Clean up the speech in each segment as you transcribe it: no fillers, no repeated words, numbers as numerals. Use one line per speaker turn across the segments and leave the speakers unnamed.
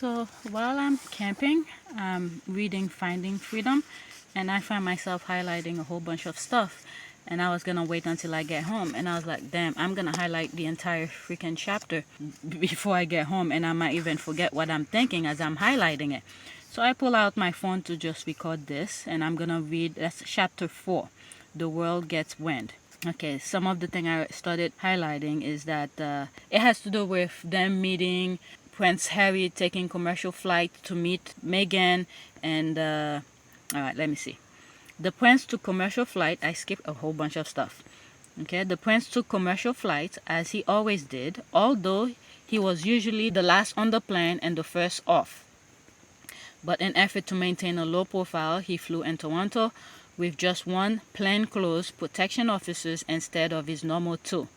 So while I'm camping, I'm reading Finding Freedom, and I find myself highlighting a whole bunch of stuff. And I was gonna wait until I get home, and I was like, damn, I'm gonna highlight the entire freaking chapter before I get home, and I might even forget what I'm thinking as I'm highlighting it. So I pull out my phone to just record this, and I'm gonna read, that's chapter 4, The World Gets Wind. Okay, some of the thing I started highlighting is that it has to do with them meeting Prince Harry, taking commercial flight to meet Meghan, and all right, let me see. The prince took commercial flight. I skipped a whole bunch of stuff. Okay, the prince took commercial flights as he always did, although he was usually the last on the plane and the first off. But in effort to maintain a low profile, he flew in Toronto with just one plainclothes protection officers instead of his normal two.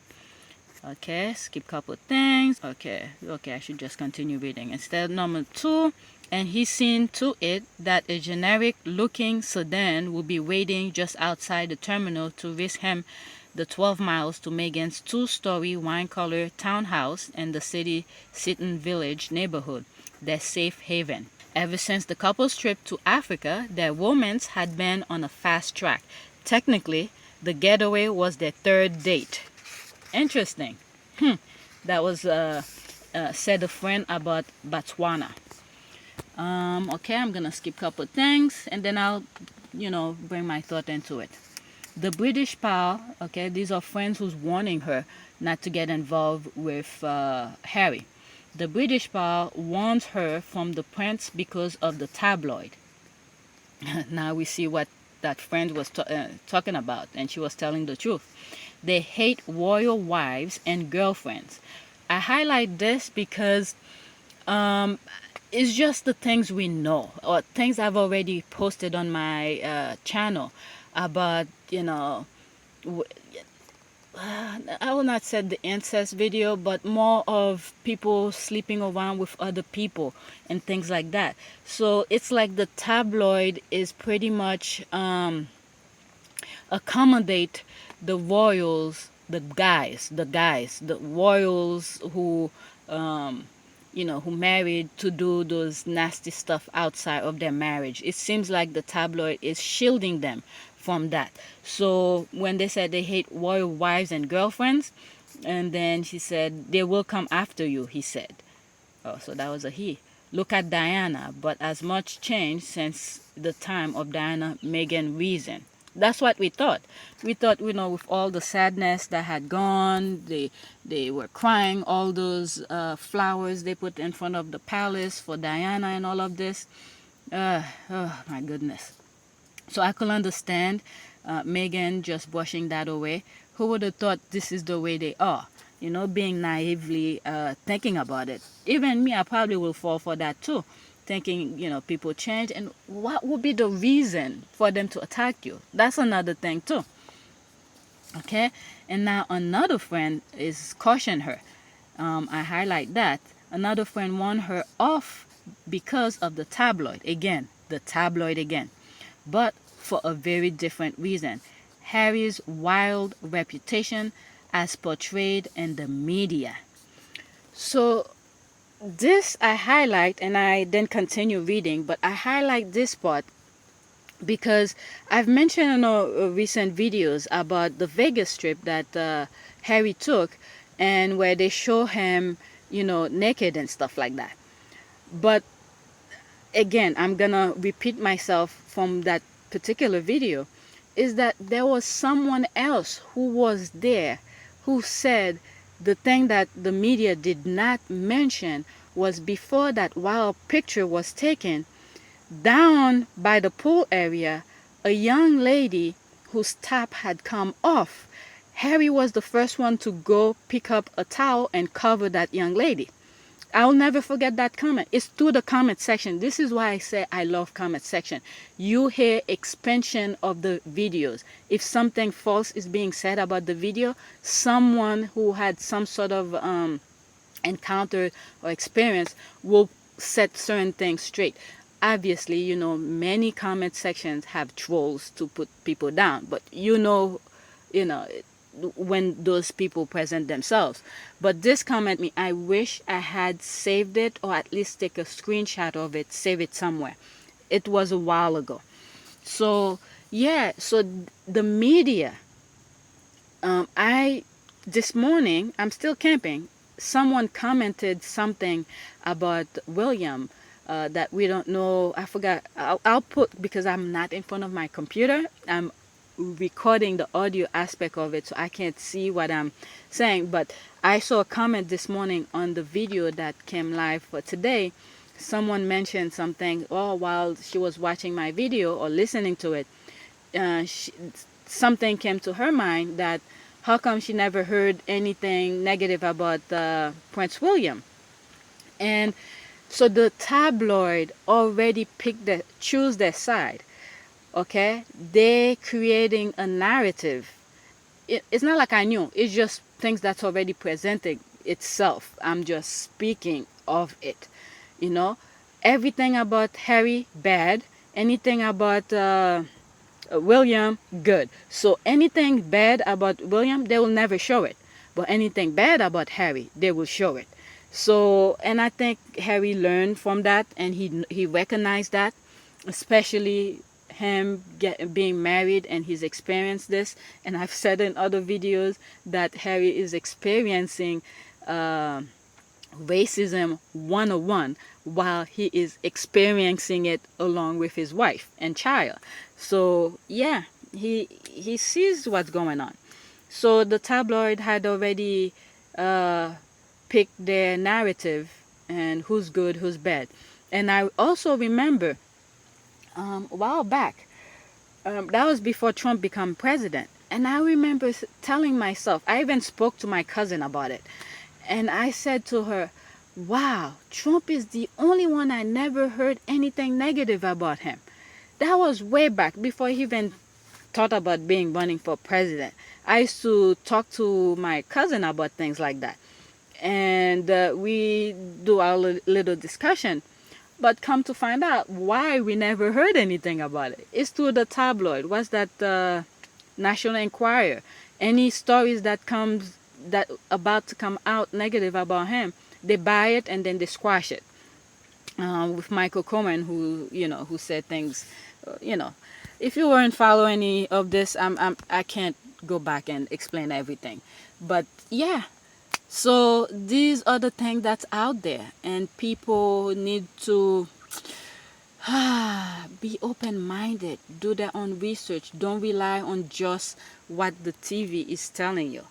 Okay, skip couple things. Okay, I should just continue reading. Instead of normal two, and he's seen to it that a generic looking sedan will be waiting just outside the terminal to risk him the 12 miles to Meghan's 2-story wine-colored townhouse in the city Seton Village neighborhood, their safe haven. Ever since the couple's trip to Africa, their romance had been on a fast track. Technically, the getaway was their third date. Interesting. That was said a friend about Botswana. Okay, I'm gonna skip a couple things and then I'll, bring my thought into it. The British pal, okay, these are friends who's warning her not to get involved with Harry. The British pal warns her from the prince because of the tabloid. Now we see what that friend was talking about, and she was telling the truth. They hate royal wives and girlfriends. I highlight this because it's just the things we know, or things I've already posted on my channel about, I will not say the incest video, but more of people sleeping around with other people and things like that. So it's like the tabloid is pretty much accommodate the royals, the royals who who married to do those nasty stuff outside of their marriage. It seems like the tabloid is shielding them from that. So when they said they hate royal wives and girlfriends, and then she said they will come after you, he said. Oh, so that was a he. Look at Diana, but as much changed since the time of Diana Meghan reason. That's what we thought. We thought, with all the sadness that had gone, they were crying, all those flowers they put in front of the palace for Diana and all of this. Oh my goodness. So I could understand Meghan just brushing that away. Who would have thought this is the way they are? Being naively thinking about it. Even me, I probably will fall for that too. Thinking, people change, and what would be the reason for them to attack you? That's another thing too. Okay, and now another friend is caution her. I highlight that. Another friend warned her off because of the tabloid. Again, the tabloid again. But for a very different reason. Harry's wild reputation as portrayed in the media. So this I highlight, and I then continue reading, but I highlight this part because I've mentioned in recent videos about the Vegas trip that Harry took, and where they show him, naked and stuff like that. But again, I'm gonna repeat myself from that particular video, is that there was someone else who was there who said the thing that the media did not mention was before that wild picture was taken, down by the pool area, a young lady whose top had come off. Harry was the first one to go pick up a towel and cover that young lady. I'll never forget that comment. It's through the comment section. This is why I say I love comment section. You hear expansion of the videos. If something false is being said about the video, someone who had some sort of encounter or experience will set certain things straight. Obviously, many comment sections have trolls to put people down, but when those people present themselves. But this comment, me, I wish I had saved it, or at least take a screenshot of it, save it somewhere. It was a while ago. So yeah, so the media, I this morning, I'm still camping. Someone commented something about William, that we don't know. I forgot. I'll put, because I'm not in front of my computer. I'm recording the audio aspect of it, so I can't see what I'm saying. But I saw a comment this morning on the video that came live for today. Someone mentioned something, oh, while she was watching my video or listening to it, something came to her mind, that how come she never heard anything negative about Prince William? And so the tabloid already choose their side. Okay, they creating a narrative. It's not like I knew. It's just things that's already presenting itself. I'm just speaking of it. You know, everything about Harry, bad. Anything about William, good. So anything bad about William, they will never show it. But anything bad about Harry, they will show it. So, and I think Harry learned from that, and he recognized that, especially him being married, and he's experienced this. And I've said in other videos that Harry is experiencing racism 101 while he is experiencing it along with his wife and child. So yeah, he sees what's going on. So the tabloid had already picked their narrative and who's good, who's bad. And I also remember a while back, that was before Trump became president, and I remember telling myself, I even spoke to my cousin about it, and I said to her, wow, Trump is the only one I never heard anything negative about him. That was way back before he even thought about running for president. I used to talk to my cousin about things like that, and we do our little discussion. But come to find out why we never heard anything about it. It's through the tabloid. What's that? National Enquirer. Any stories that about to come out negative about him, they buy it and then they squash it. With Michael Cohen, who said things, if you weren't following any of this, I can't go back and explain everything. But yeah. So these are the things that's out there, and people need to be open-minded, do their own research. Don't rely on just what the TV is telling you.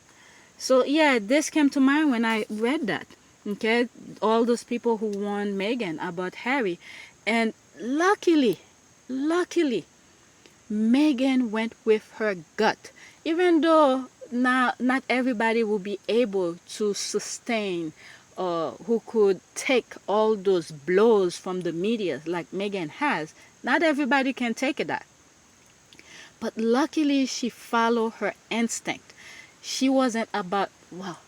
So yeah, this came to mind when I read that. Okay, all those people who warned Meghan about Harry, and luckily, Meghan went with her gut, even though not everybody will be able to sustain, who could take all those blows from the media like Meghan has. Not everybody can take that. But luckily, she followed her instinct. She wasn't about, well,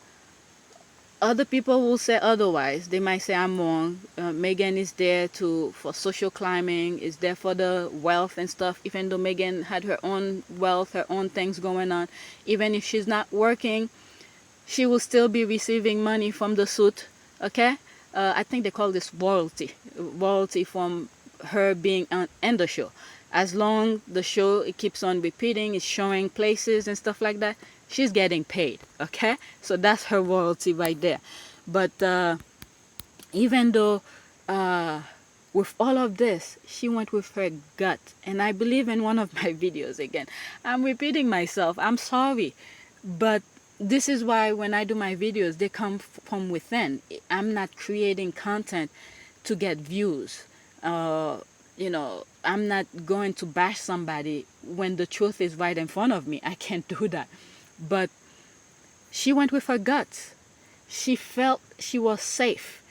other people will say otherwise. They might say I'm wrong. Meghan is there for social climbing, is there for the wealth and stuff. Even though Meghan had her own wealth, her own things going on, even if she's not working, she will still be receiving money from the suit. Okay, I think they call this royalty from her being in the show. As long the show it keeps on repeating, it's showing places and stuff like that, she's getting paid. Okay, so that's her royalty right there. But even though with all of this, she went with her gut. And I believe in one of my videos, again, I'm repeating myself, I'm sorry, but this is why when I do my videos, they come from within. I'm not creating content to get views. I'm not going to bash somebody when the truth is right in front of me. I can't do that. But she went with her guts. She felt she was safe.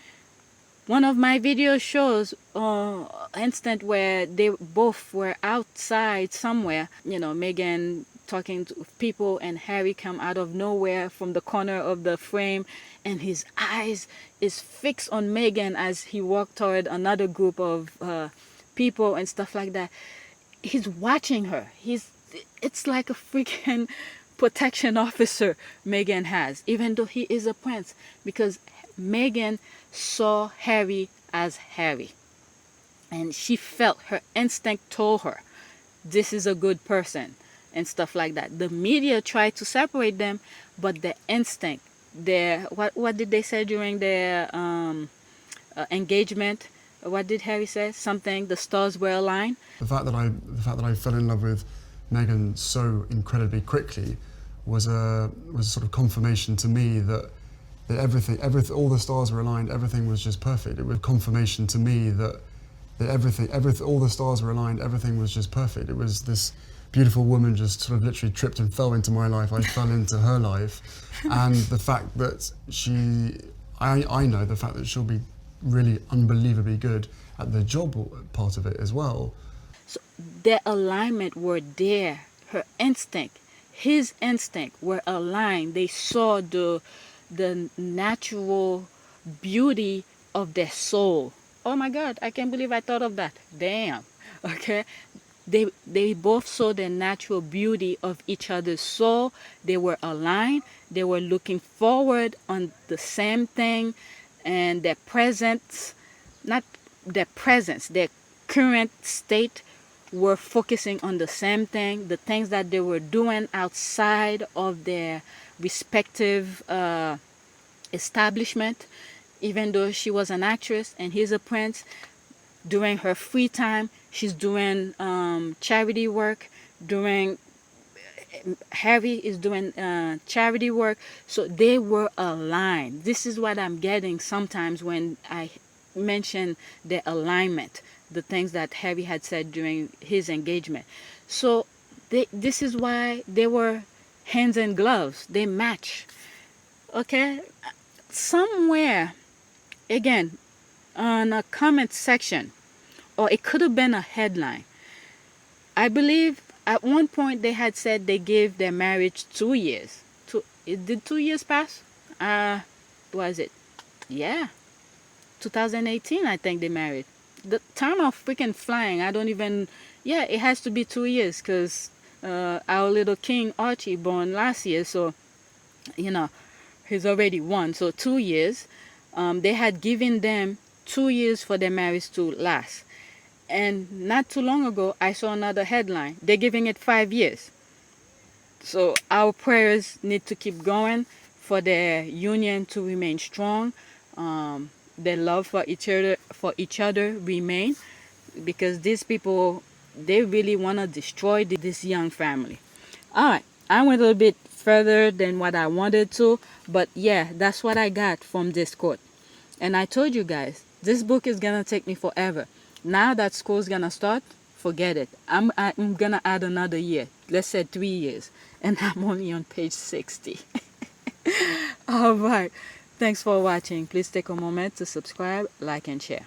One of my videos shows instant where they both were outside somewhere, Meghan talking to people, and Harry come out of nowhere from the corner of the frame, and his eyes is fixed on Meghan as he walked toward another group of people and stuff like that. He's watching her. It's like a freaking protection officer Meghan has, even though he is a prince, because Meghan saw Harry as Harry. And she felt, her instinct told her, this is a good person and stuff like that. The media tried to separate them, but the instinct, their, what did they say during their engagement? What did Harry say? Something, the stars were aligned.
The fact that I fell in love with Meghan so incredibly quickly was a sort of confirmation to me that everything, all the stars were aligned, everything was just perfect. It was confirmation to me that all the stars were aligned, everything was just perfect. It was this beautiful woman just sort of literally tripped and fell into my life. I fell into her life, and the fact that I know the fact that she'll be really unbelievably good at the job part of it as well.
So their alignment were there. Her instinct, his instinct were aligned. They saw the natural beauty of their soul. Oh my God, I can't believe I thought of that. Damn. Okay. They both saw the natural beauty of each other's soul. They were aligned. They were looking forward on the same thing, and their presence, not their presence, their current state were focusing on the same thing, the things that they were doing outside of their respective establishment. Even though she was an actress and he's a prince, during her free time, she's doing charity work. Harry is doing charity work. So they were aligned. This is what I'm getting sometimes when I mention the alignment, the things that Harry had said during his engagement. So this is why they were hands and gloves. They match. Okay? Somewhere, again, on a comment section, or it could have been a headline, I believe at one point they had said they gave their marriage 2 years. Did 2 years pass? Was it? Yeah. 2018, I think they married. The time of freaking flying, I don't even... Yeah, it has to be 2 years, because our little king Archie born last year, so, you know, he's already 1. So 2 years. They had given them 2 years for their marriage to last. And not too long ago, I saw another headline. They're giving it 5 years. So our prayers need to keep going for their union to remain strong. Their love for each other remain, because these people, they really want to destroy this young family. All right, I went a little bit further than what I wanted to, but yeah, that's what I got from this quote. And I told you guys, this book is gonna take me forever. Now that school's gonna start, forget it. I'm gonna add another year. Let's say 3 years, and I'm only on page 60. All right. Thanks for watching. Please take a moment to subscribe, like, and share.